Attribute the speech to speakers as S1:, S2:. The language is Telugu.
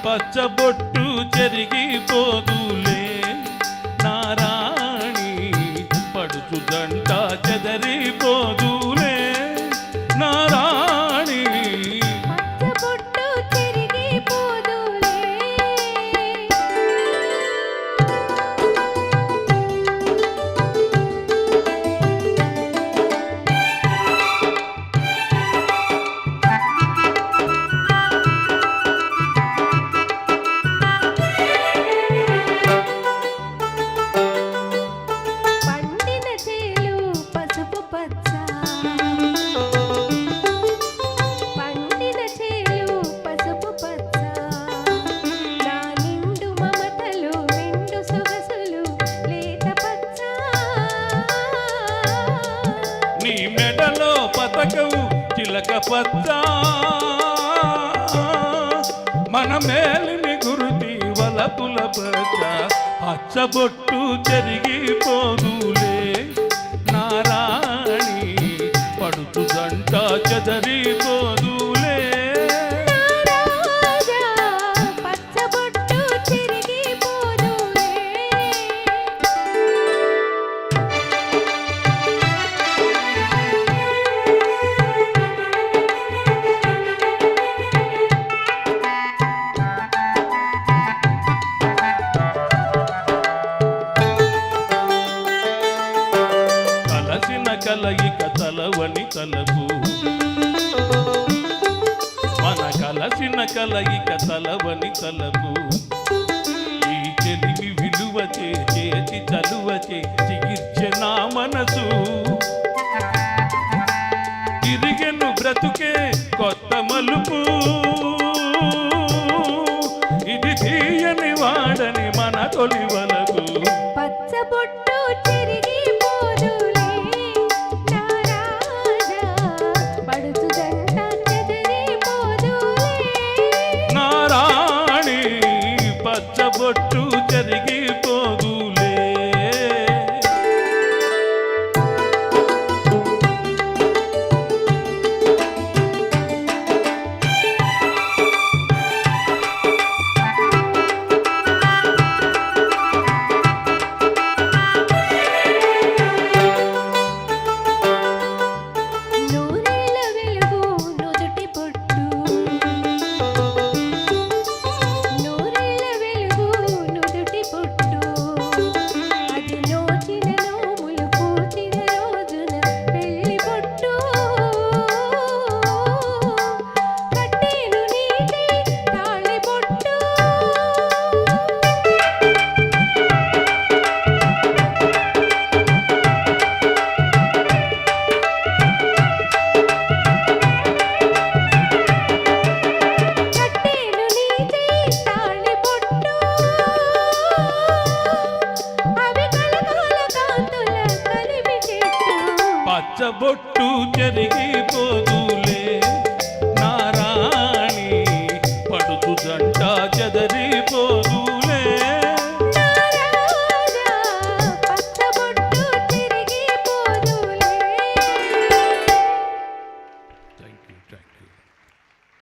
S1: పచ్చబొట్టు చెరిగిపోదులే నారాణి పడుచు జంట చెదరిపోదులే నారాణి
S2: పచ్చబొట్టు చెరిగిపోదులే పండిన చేలు పసుపు పచ్చ పండిన చేలు పసుపు పచ్చ నా నిండు మమతలు నిండు సొగసులు లేత పచ్చ
S1: నీ మెడలో పతకవు చిలక పచ్చ మన మేలిని గురుతి వలపుల పచ్చ పచ్చబొట్టు చెరిగిపోదులే నారాణి పడుచు జంట చెదరిపోదులే
S2: నా రాజా పచ్చబొట్టు చెరిగిపోదులే
S1: కలసిన కలయిక తలవని తలపు మన కలసిన కలయిక తలవని తలపు ఈ చెలిమి విలువ చేసి చలువచే చిగిర్చె నా మనసు తిరిగెను బ్రతుకే కొత్త మలుపు